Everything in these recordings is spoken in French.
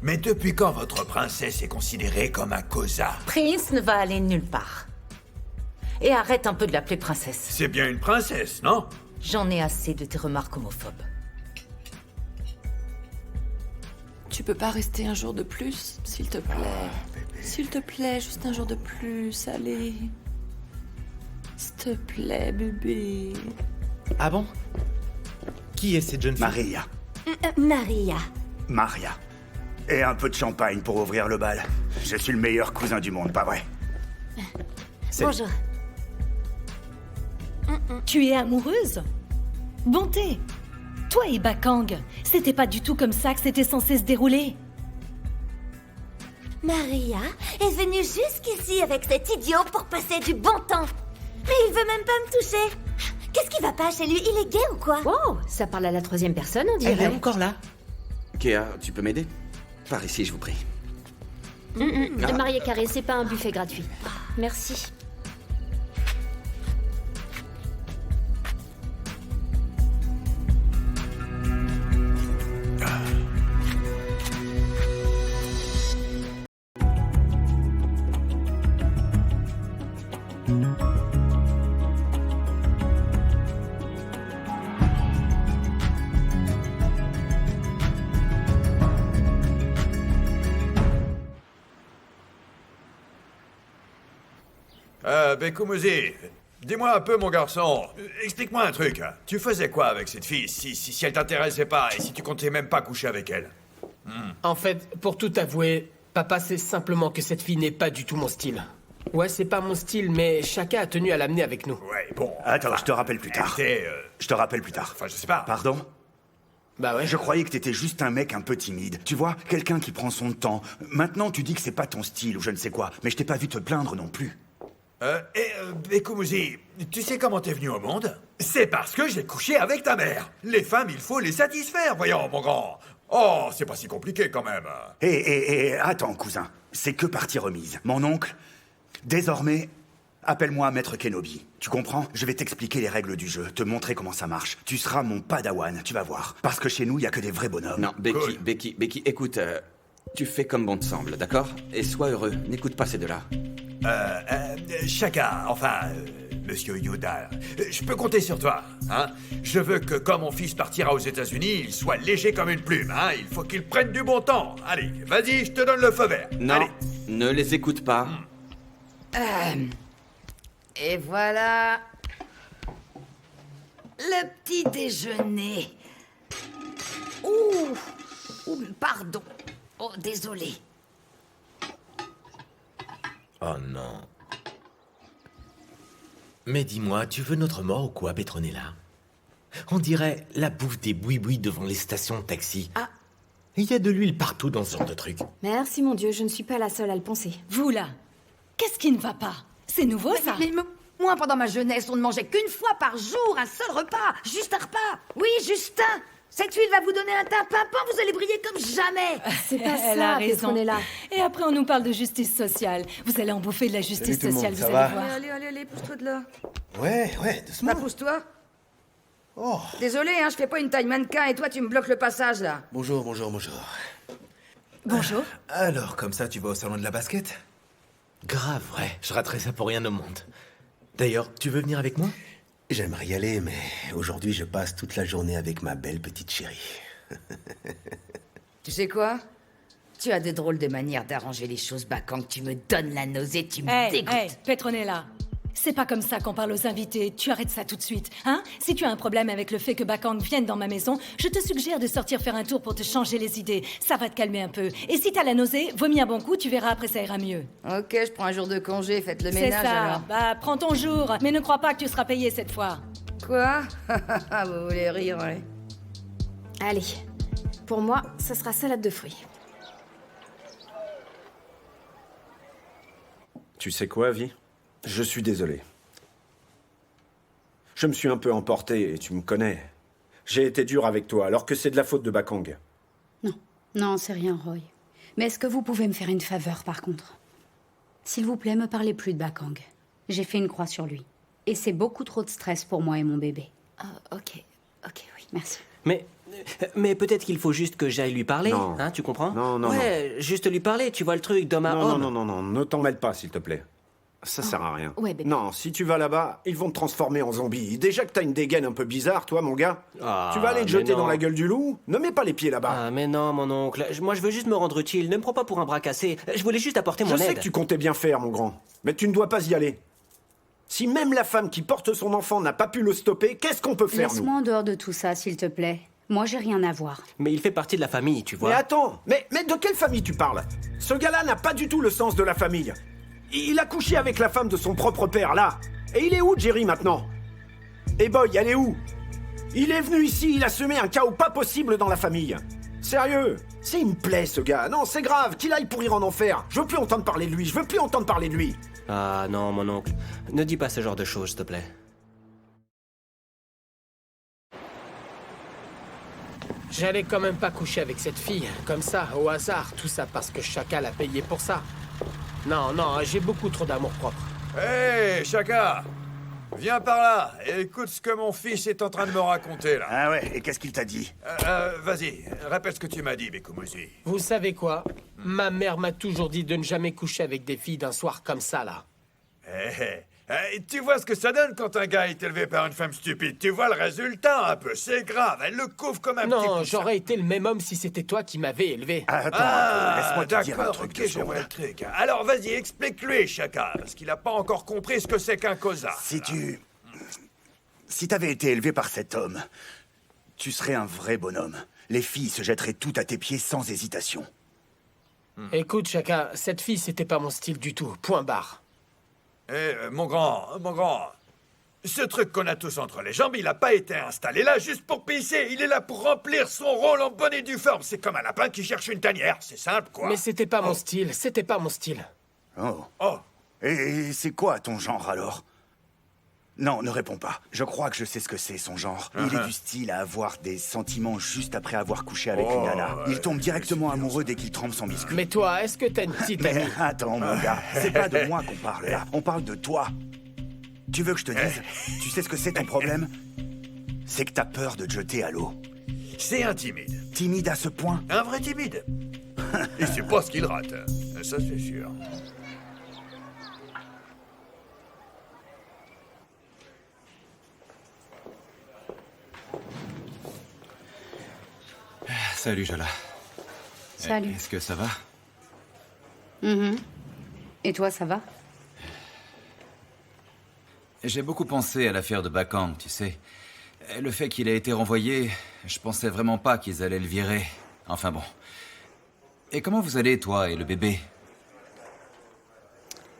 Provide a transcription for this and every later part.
Mais depuis quand votre princesse est considérée comme un cosard? Prince ne va aller nulle part. Et arrête un peu de l'appeler princesse. C'est bien une princesse, non? J'en ai assez de tes remarques homophobes. Tu peux pas rester un jour de plus, s'il te plaît? S'il te plaît, juste un jour de plus, allez. S'il te plaît, bébé. Ah bon? Qui est cette jeune fille? Maria. Maria. Maria. Et un peu de champagne pour ouvrir le bal. Je suis le meilleur cousin du monde, pas vrai? Bonjour. Tu es amoureuse? Bonté. Toi et Bakang, c'était pas du tout comme ça que c'était censé se dérouler. Maria est venue jusqu'ici avec cet idiot pour passer du bon temps. Mais il veut même pas me toucher. Qu'est-ce qui va pas chez lui? Il est gay ou quoi? Oh, ça parle à la troisième personne, on Elle est dirait. encore là? Kéa, tu peux m'aider? Par ici, je vous prie. Marié carré, c'est pas un buffet gratuit. Merci. Bekumuzi, dis-moi un peu, mon garçon. Explique-moi un truc. Tu faisais quoi avec cette fille si elle t'intéressait pas et si tu comptais même pas coucher avec elle? En fait, pour tout avouer, papa sait simplement que cette fille n'est pas du tout mon style. Ouais, c'est pas mon style, mais chacun a tenu à l'amener avec nous. Ouais, bon. Attends, je te rappelle plus tard. Je te rappelle plus tard. Enfin, je sais pas. Pardon? Bah ouais. Je croyais que t'étais juste un mec un peu timide. Tu vois, quelqu'un qui prend son temps. Maintenant, tu dis que c'est pas ton style ou je ne sais quoi, mais je t'ai pas vu te plaindre non plus. Bekumuzi, tu sais comment t'es venu au monde? C'est parce que j'ai couché avec ta mère. Les femmes, il faut les satisfaire, voyons, mon grand. Oh, c'est pas si compliqué quand même. Attends, cousin. C'est que partie remise. Mon oncle, désormais, appelle-moi Maître Kenobi. Tu comprends? Je vais t'expliquer les règles du jeu, te montrer comment ça marche. Tu seras mon padawan, tu vas voir. Parce que chez nous, il y a que des vrais bonhommes. Non, Becky, écoute, tu fais comme bon te semble, d'accord? Et sois heureux, n'écoute pas ces deux-là. Shaka, Monsieur Yoda, je peux compter sur toi, hein? Je veux que quand mon fils partira aux États-Unis, il soit léger comme une plume, hein? Il faut qu'il prenne du bon temps. Allez, vas-y, je te donne le feu vert. Non, Allez. ne les écoute pas. Et voilà... le petit déjeuner. Ouh, pardon. Oh, désolé. Oh non. Mais dis-moi, tu veux notre mort ou quoi, Petronella? On dirait la bouffe des boui-boui devant les stations de taxi. Ah. Il y a de l'huile partout dans ce genre de truc. Merci mon Dieu, je ne suis pas la seule à le penser. Vous là, qu'est-ce qui ne va pas? C'est nouveau ça? Moi, pendant ma jeunesse, on ne mangeait qu'une fois par jour, un seul repas. Juste un repas. Oui, juste un. Cette huile va vous donner un teint pimpant, vous allez briller comme jamais. C'est pas Elle a ça, raison. Petronella. Et après on nous parle de justice sociale. Vous allez en bouffer de la justice Salut tout le sociale, monde, vous ça allez va? voir. Allez, pousse-toi de là. Ouais, doucement. Pousse-toi. Oh. Désolé, hein, je fais pas une taille mannequin et toi tu me bloques le passage là. Bonjour. Bonjour. Alors, comme ça, tu vas au salon de la basket? Grave, ouais. Je raterais ça pour rien au monde. D'ailleurs, tu veux venir avec moi? J'aimerais y aller, mais aujourd'hui, je passe toute la journée avec ma belle petite chérie. Tu sais quoi? Tu as des drôles de manières d'arranger les choses, Bakang. Tu me donnes la nausée, tu me dégoûtes. Hey, Petronella, c'est pas comme ça qu'on parle aux invités. Tu arrêtes ça tout de suite, hein? Si tu as un problème avec le fait que Bakang vienne dans ma maison, je te suggère de sortir faire un tour pour te changer les idées. Ça va te calmer un peu. Et si t'as la nausée, vomis un bon coup, tu verras après ça ira mieux. Ok, je prends un jour de congé, faites le C'est ménage ça. alors. Bah, prends ton jour, mais ne crois pas que tu seras payé cette fois. Quoi? Vous voulez rire, ouais. Allez, pour moi, ça sera salade de fruits. Tu sais quoi, Vi? Je suis désolé. Je me suis un peu emporté, et tu me connais. J'ai été dur avec toi, alors que c'est de la faute de Bakang. Non, c'est rien, Roy. Mais est-ce que vous pouvez me faire une faveur, par contre? S'il vous plaît, me parlez plus de Bakang. J'ai fait une croix sur lui. Et c'est beaucoup trop de stress pour moi et mon bébé. Ok, oui. Merci. Mais Mais peut-être qu'il faut juste que j'aille lui parler, Non. hein, tu comprends? Non, Ouais, juste lui parler, tu vois le truc d'homme à homme. Non, ne t'en mêle pas, s'il te plaît. Ça sert à rien. Ouais, bébé. Non, si tu vas là-bas, ils vont te transformer en zombie. Déjà que t'as une dégaine un peu bizarre, toi, mon gars. Ah, tu vas aller te mais jeter non. dans la gueule du loup? Ne mets pas les pieds là-bas. Ah, mais non, mon oncle. Moi, je veux juste me rendre utile. Ne me prends pas pour un bras cassé. Je voulais juste apporter mon Je sais aide. que tu comptais bien faire, mon grand. Mais tu ne dois pas y aller. Si même la femme qui porte son enfant n'a pas pu le stopper, qu'est-ce qu'on peut faire, nous? Laisse-moi en dehors de tout ça, s'il te plaît. Moi, j'ai rien à voir. Mais il fait partie de la famille, tu vois. Mais attends, mais de quelle famille tu parles? Ce gars-là n'a pas du tout le sens de la famille. Il a couché avec la femme de son propre père, là. Et il est où, Jerry, maintenant? Et Boy, elle est où? Il est venu ici, il a semé un chaos pas possible dans la famille. Sérieux? C'est une plaie, ce gars. Non, c'est grave, qu'il aille pourrir en enfer. Je veux plus entendre parler de lui, je veux plus entendre parler de lui. Ah non, mon oncle. Ne dis pas ce genre de choses, s'il te plaît. J'allais quand même pas coucher avec cette fille, comme ça, au hasard. Tout ça parce que Chaka l'a payé pour ça. Non, j'ai beaucoup trop d'amour-propre. Hé, Chaka! Viens par là et écoute ce que mon fils est en train de me raconter, là. Ah ouais, et qu'est-ce qu'il t'a dit? Vas-y, répète ce que tu m'as dit, Bekumuzi. Vous savez quoi? Ma mère m'a toujours dit de ne jamais coucher avec des filles d'un soir comme ça, là. Tu vois ce que ça donne quand un gars est élevé par une femme stupide? Tu vois le résultat un peu, c'est grave, elle le couvre comme un petit Non, poussin. j'aurais été le même homme si c'était toi qui m'avais élevé. Attends, laisse-moi te dire un truc. Ok, je vois le truc. Alors vas-y, explique-lui, Chaka, parce qu'il a pas encore compris ce que c'est qu'un cosa. Si t'avais été élevé par cet homme, tu serais un vrai bonhomme. Les filles se jetteraient toutes à tes pieds sans hésitation. Écoute, Chaka, cette fille, c'était pas mon style du tout. Point barre. Mon grand, ce truc qu'on a tous entre les jambes, il a pas été installé là juste pour pisser. Il est là pour remplir son rôle en bonne et due forme. C'est comme un lapin qui cherche une tanière. C'est simple, quoi. Mais c'était pas mon style. C'était pas mon style. Oh. Et c'est quoi ton genre, alors? Non, ne réponds pas. Je crois que je sais ce que c'est, son genre. Il est du style à avoir des sentiments juste après avoir couché avec une nana. Il tombe directement amoureux dès qu'il trempe son biscuit. Mais toi, est-ce que t'as une petite Mais amie? attends, mon gars, c'est pas de moi qu'on parle, là. On parle de toi. Tu veux que je te dise? Tu sais ce que c'est ton problème? C'est que t'as peur de te jeter à l'eau. C'est un timide. Timide à ce point? Un vrai timide. Et c'est pas ce qu'il rate. Ça, c'est sûr. Salut, Jola. Salut. Est-ce que ça va? Et toi, ça va? J'ai beaucoup pensé à l'affaire de Bakang, tu sais. Le fait qu'il ait été renvoyé, je pensais vraiment pas qu'ils allaient le virer. Enfin bon. Et comment vous allez, toi et le bébé?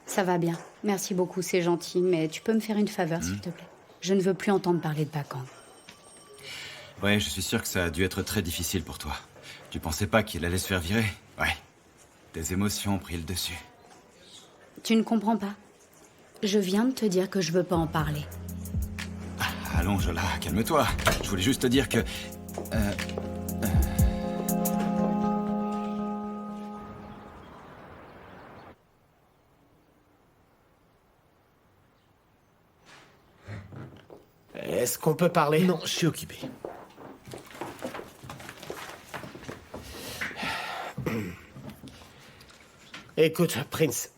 Ça va bien. Merci beaucoup, c'est gentil. Mais tu peux me faire une faveur, s'il te plaît? Je ne veux plus entendre parler de Bakang. Ouais, je suis sûr que ça a dû être très difficile pour toi. Tu pensais pas qu'il allait se faire virer? Ouais. Tes émotions ont pris le dessus. Tu ne comprends pas. Je viens de te dire que je veux pas en parler. Allons, Jola, calme-toi. Je voulais juste te dire que... Est-ce qu'on peut parler? Non, je suis occupé. Écoute, Prince,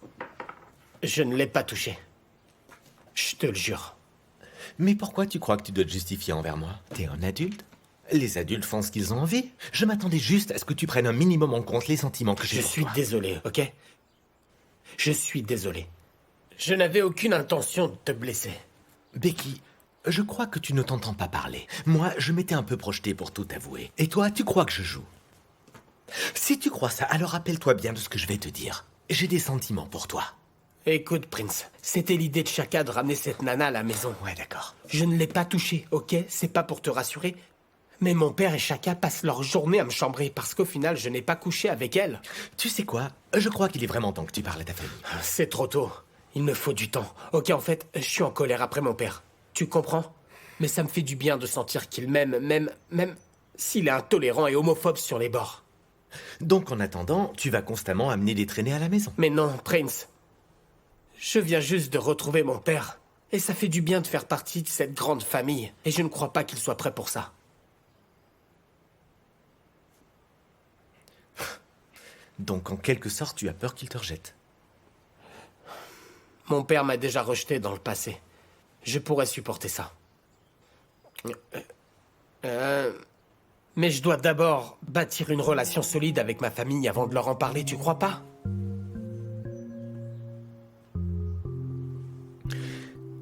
je ne l'ai pas touché. Je te le jure. Mais pourquoi tu crois que tu dois te justifier envers moi? T'es un adulte? Les adultes font ce qu'ils ont envie. Je m'attendais juste à ce que tu prennes un minimum en compte les sentiments que j'ai Je pour suis toi. désolé, ok? Je suis désolé. Je n'avais aucune intention de te blesser. Becky, je crois que tu ne t'entends pas parler. Moi, je m'étais un peu projeté pour tout avouer. Et toi, tu crois que je joue? Si tu crois ça, alors rappelle-toi bien de ce que je vais te dire. J'ai des sentiments pour toi. Écoute, Prince, c'était l'idée de Chaka de ramener cette nana à la maison. Ouais, d'accord. Je ne l'ai pas touchée, ok? C'est pas pour te rassurer. Mais mon père et Chaka passent leur journée à me chambrer parce qu'au final, je n'ai pas couché avec elle. Tu sais quoi? Je crois qu'il est vraiment temps que tu parles à ta famille. C'est trop tôt. Il me faut du temps. Ok, en fait, je suis en colère après mon père. Tu comprends? Mais ça me fait du bien de sentir qu'il m'aime, même s'il est intolérant et homophobe sur les bords. Donc, en attendant, tu vas constamment amener des traînées à la maison. Mais non, Prince. Je viens juste de retrouver mon père. Et ça fait du bien de faire partie de cette grande famille. Et je ne crois pas qu'il soit prêt pour ça. Donc en quelque sorte, tu as peur qu'il te rejette. Mon père m'a déjà rejeté dans le passé. Je pourrais supporter ça. Mais je dois d'abord bâtir une relation solide avec ma famille avant de leur en parler, tu crois pas?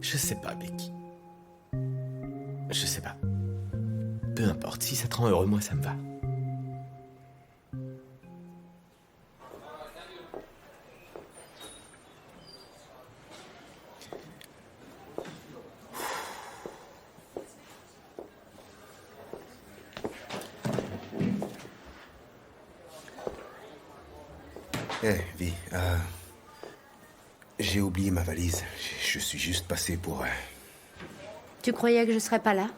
Je sais pas, Becky. Je sais pas. Peu importe, si ça te rend heureux, moi ça me va. Vi, j'ai oublié ma valise. Je suis juste passé pour... Tu croyais que je serais pas là?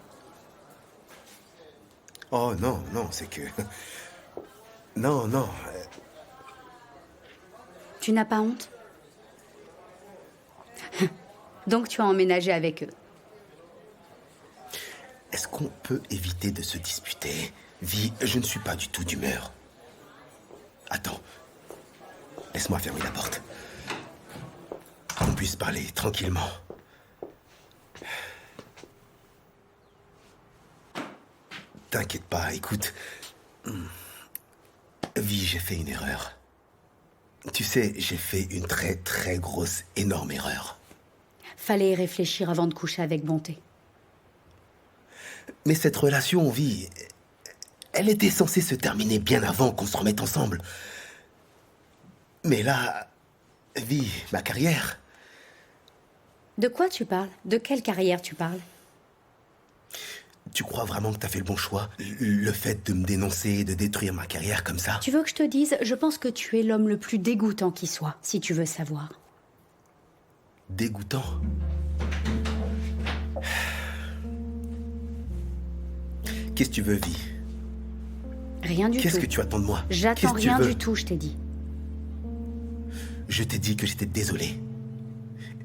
Oh non, non, c'est que... Non, non. Tu n'as pas honte? Donc tu as emménagé avec eux. Est-ce qu'on peut éviter de se disputer? Vi, je ne suis pas du tout d'humeur. Attends. Laisse-moi fermer la porte. Qu'on puisse parler tranquillement. T'inquiète pas, écoute. Vi, j'ai fait une erreur. Tu sais, j'ai fait une très très grosse, énorme erreur. Fallait y réfléchir avant de coucher avec bonté. Mais cette relation, Vi, elle était censée se terminer bien avant qu'on se remette ensemble. Mais là, Vi, ma carrière... De quoi tu parles? De quelle carrière tu parles? Tu crois vraiment que t'as fait le bon choix? Le fait de me dénoncer et de détruire ma carrière comme ça? Tu veux que je te dise? Je pense que tu es l'homme le plus dégoûtant qui soit, si tu veux savoir. Dégoûtant? Qu'est-ce que tu veux, Vi? Rien du tout. Qu'est-ce que tu attends de moi? J'attends rien du tout, je t'ai dit. Je t'ai dit que j'étais désolé.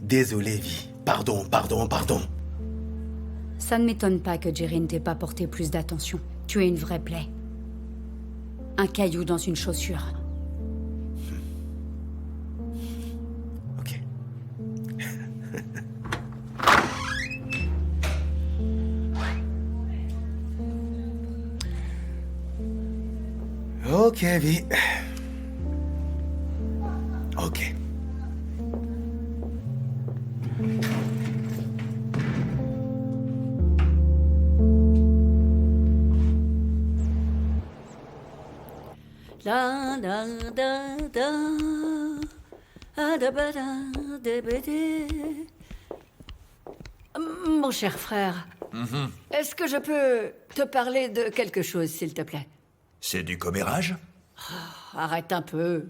Désolé, Vi. Pardon, pardon, pardon. Ça ne m'étonne pas que Jerry ne t'ait pas porté plus d'attention. Tu es une vraie plaie. Un caillou dans une chaussure. Ok. Ok, Vi. Ok. La da da da, ah, da ba da, da ba da. Mon cher frère, est-ce que je peux te parler de quelque chose, s'il te plaît? C'est du commérage? Arrête un peu.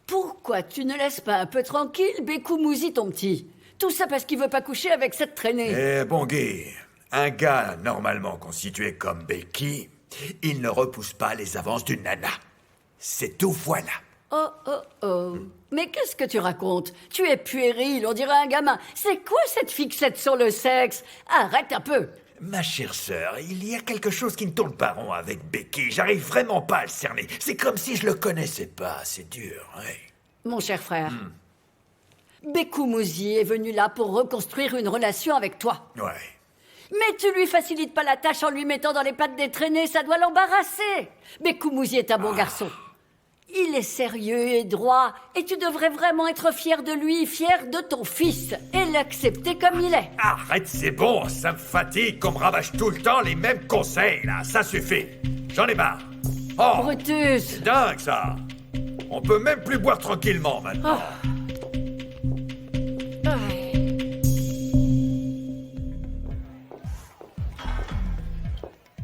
Pourquoi tu ne laisses pas un peu tranquille Bekou Mouzi, ton petit? Tout ça parce qu'il veut pas coucher avec cette traînée. Eh bon, Guy, un gars normalement constitué comme Becky, il ne repousse pas les avances d'une nana. C'est tout, voilà. Oh, oh, oh. Mais qu'est-ce que tu racontes? Tu es puéril, on dirait un gamin. C'est quoi cette fixette sur le sexe? Arrête un peu. Ma chère sœur, il y a quelque chose qui ne tourne pas rond avec Becky. J'arrive vraiment pas à le cerner. C'est comme si je le connaissais pas. C'est dur, ouais. Mon cher frère, Bekou Mouzi est venu là pour reconstruire une relation avec toi. Ouais. Mais tu lui facilites pas la tâche en lui mettant dans les pattes des traînées, ça doit l'embarrasser. Bekou Mouzi est un bon garçon. Il est sérieux et droit, et tu devrais vraiment être fier de lui, fier de ton fils, et l'accepter comme il est. Arrête, c'est bon, ça me fatigue qu'on me rabâche tout le temps les mêmes conseils, là, ça suffit. J'en ai marre. Oh, Brutus! C'est dingue, ça. On peut même plus boire tranquillement, maintenant.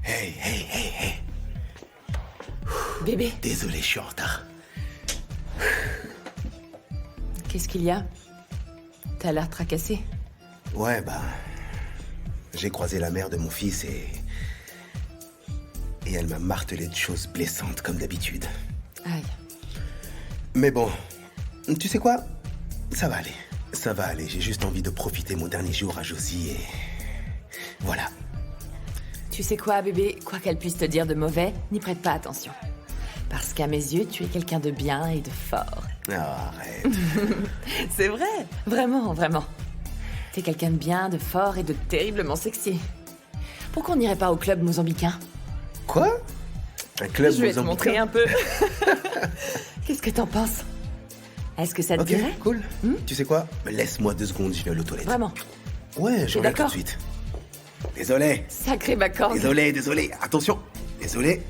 Hey, hey, hey, hey. Bébé, Désolé, je suis en retard. qu'est-ce qu'il y a? T'as l'air tracassé. Ouais, bah... J'ai croisé la mère de mon fils et elle m'a martelé de choses blessantes, comme d'habitude. Aïe. Mais bon, tu sais quoi? Ça va aller. Ça va aller, j'ai juste envie de profiter mon dernier jour à Josie et... Voilà. Tu sais quoi, bébé? Quoi qu'elle puisse te dire de mauvais, n'y prête pas attention. Parce qu'à mes yeux, tu es quelqu'un de bien et de fort. Oh, arrête. C'est vrai, vraiment, vraiment. T'es quelqu'un de bien, de fort et de terriblement sexy. Pourquoi on n'irait pas au club mozambicain? Quoi? Un club Je vais te mozambicain? montrer un peu. Qu'est-ce que t'en penses? Est-ce que ça te Ok, dirait? cool. Tu sais quoi? Laisse-moi 2 secondes, je vais aux toilettes. Vraiment? Ouais, je T'es reviens tout de d'accord? suite. Désolé. Sacré Bacang. Désolé. Attention. Désolé.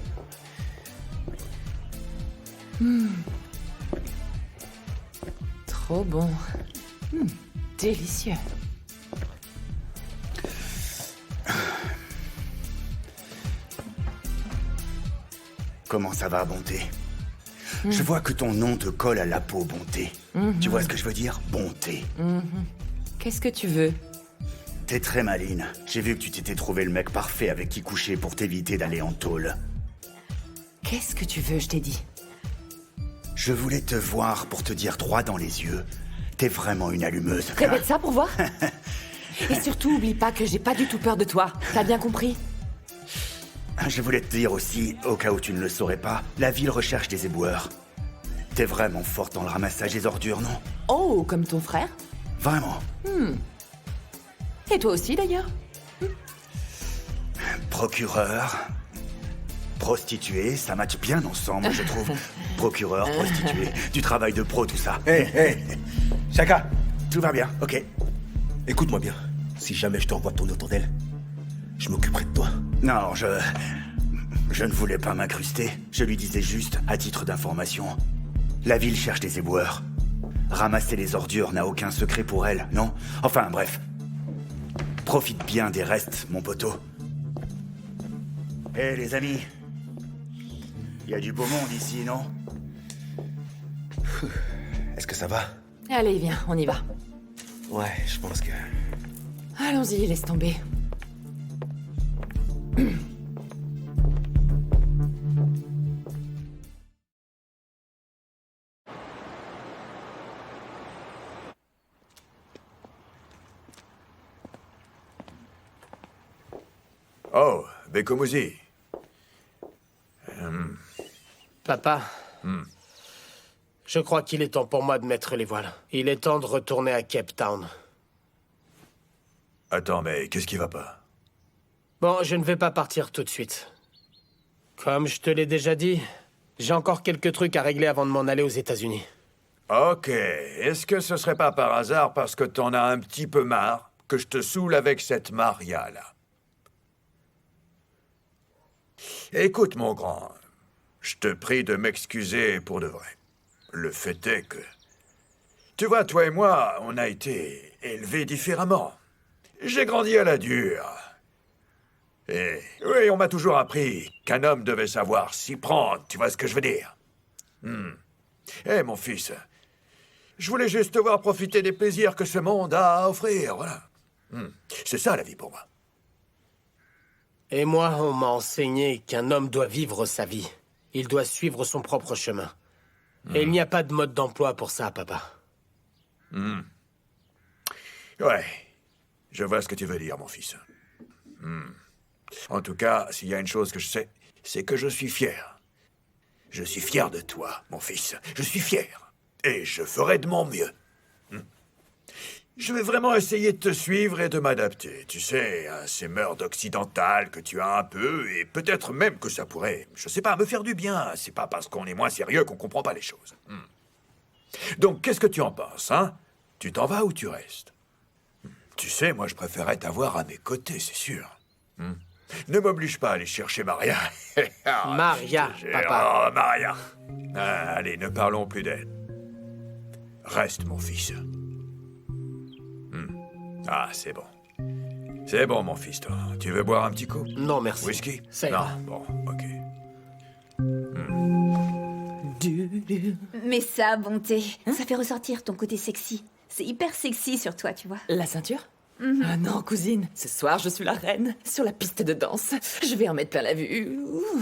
Trop bon. Délicieux. Comment ça va, Bonté? Je vois que ton nom te colle à la peau, Bonté. Tu vois ce que je veux dire? Bonté. Qu'est-ce que tu veux? T'es très maline. J'ai vu que tu t'étais trouvé le mec parfait avec qui coucher pour t'éviter d'aller en tôle. Qu'est-ce que tu veux, je t'ai dit? Je voulais te voir pour te dire droit dans les yeux. T'es vraiment une allumeuse. Répète ça pour voir. Et surtout, oublie pas que j'ai pas du tout peur de toi. T'as bien compris? Je voulais te dire aussi, au cas où tu ne le saurais pas, la ville recherche des éboueurs. T'es vraiment forte dans le ramassage des ordures, non? Oh, comme ton frère? Vraiment. Et toi aussi, d'ailleurs? Procureur, prostituée, ça matche bien ensemble, je trouve. Procureur, prostituée, du travail de pro, tout ça. Hé, Chaka, tout va bien, ok. Écoute-moi bien. Si jamais je te revois tourner autour d'elle, je m'occuperai de toi. Non, je ne voulais pas m'incruster. Je lui disais juste, à titre d'information, la ville cherche des éboueurs. Ramasser les ordures n'a aucun secret pour elle, non? Enfin, bref. Profite bien des restes, mon poteau. Hé, les amis. Il y a du beau monde ici, non? Est-ce que ça va? Allez, viens, on y va. Ouais, je pense que... Allons-y, laisse tomber. Oh, Bekomuzi. Papa, je crois qu'il est temps pour moi de mettre les voiles. Il est temps de retourner à Cape Town. Attends, mais qu'est-ce qui va pas? Bon, je ne vais pas partir tout de suite. Comme je te l'ai déjà dit, j'ai encore quelques trucs à régler avant de m'en aller aux États-Unis. Ok, est-ce que ce serait pas par hasard parce que t'en as un petit peu marre que je te saoule avec cette Maria-là? Écoute, mon grand, je te prie de m'excuser pour de vrai. Le fait est que... Tu vois, toi et moi, on a été élevés différemment. J'ai grandi à la dure. Et oui, on m'a toujours appris qu'un homme devait savoir s'y prendre, tu vois ce que je veux dire? Eh, mon fils, je voulais juste te voir profiter des plaisirs que ce monde a à offrir, voilà. C'est ça la vie pour moi. Et moi, on m'a enseigné qu'un homme doit vivre sa vie. Il doit suivre son propre chemin. Et il n'y a pas de mode d'emploi pour ça, papa. Ouais, je vois ce que tu veux dire, mon fils. En tout cas, s'il y a une chose que je sais, c'est que je suis fier. Je suis fier de toi, mon fils. Je suis fier. Et je ferai de mon mieux. Je vais vraiment essayer de te suivre et de m'adapter. Tu sais, à ces mœurs occidentales que tu as un peu, et peut-être même que ça pourrait, je sais pas, me faire du bien. C'est pas parce qu'on est moins sérieux qu'on comprend pas les choses. Donc, qu'est-ce que tu en penses, hein? Tu t'en vas ou tu restes? Tu sais, moi, je préférerais t'avoir à mes côtés, c'est sûr. Ne m'oblige pas à aller chercher Maria. Maria, papa. Oh, Maria. Allez, ne parlons plus d'elle. Reste, mon fils. Ah, c'est bon. C'est bon, mon fils, toi. Tu veux boire un petit coup? Non, merci. Whisky? Ça non, ira. bon, ok. Mais ça, Bonté, ça fait ressortir ton côté sexy. C'est hyper sexy sur toi, tu vois. La ceinture? Ah non, cousine, ce soir, je suis la reine, sur la piste de danse. Je vais en mettre plein la vue. Ouh.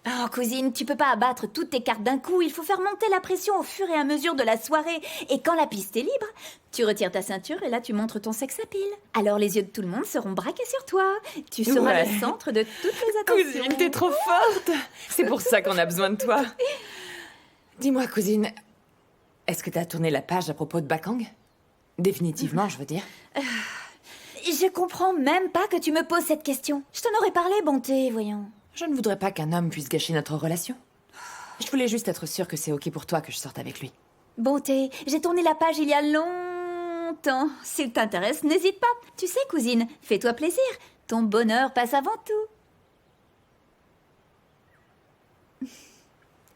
Oh, cousine, tu peux pas abattre toutes tes cartes d'un coup. Il faut faire monter la pression au fur et à mesure de la soirée. Et quand la piste est libre, tu retires ta ceinture et là, tu montres ton sex appeal. Alors, les yeux de tout le monde seront braqués sur toi. Tu seras Ouais. le centre de toutes les attentions. Cousine, t'es trop forte. C'est pour ça qu'on a besoin de toi. Dis-moi, cousine, est-ce que t'as tourné la page à propos de Bakang? Définitivement, je veux dire. Je comprends même pas que tu me poses cette question. Je t'en aurais parlé, bonté, voyons. Je ne voudrais pas qu'un homme puisse gâcher notre relation. Je voulais juste être sûre que c'est ok pour toi que je sorte avec lui. Bonté, j'ai tourné la page il y a longtemps. S'il t'intéresse, n'hésite pas. Tu sais, cousine, fais-toi plaisir. Ton bonheur passe avant tout.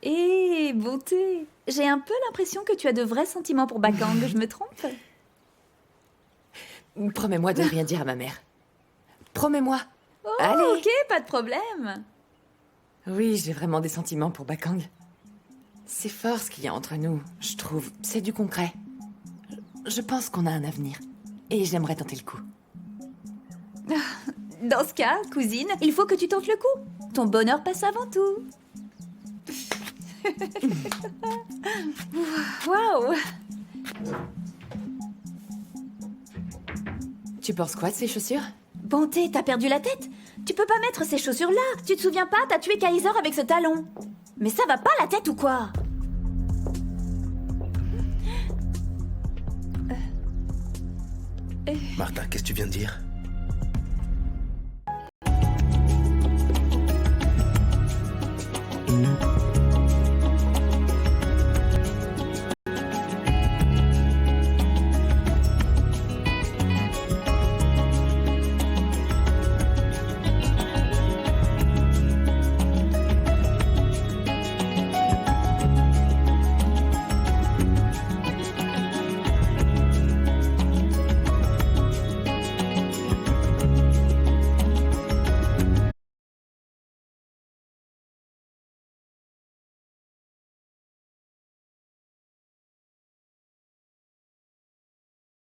Eh, bonté, j'ai un peu l'impression que tu as de vrais sentiments pour Bakang, je me trompe? Promets-moi de ne rien dire à ma mère. Promets-moi. Oh, Allez. ok, pas de problème. Oui, j'ai vraiment des sentiments pour Bakang. C'est fort ce qu'il y a entre nous, je trouve. C'est du concret. Je pense qu'on a un avenir. Et j'aimerais tenter le coup. Dans ce cas, cousine, il faut que tu tentes le coup. Ton bonheur passe avant tout. Waouh! Tu penses quoi de ces chaussures? Bonté, t'as perdu la tête? Tu peux pas mettre ces chaussures-là. Tu te souviens pas, t'as tué Kaiser avec ce talon. Mais ça va pas la tête ou quoi? Martha, qu'est-ce que tu viens de dire?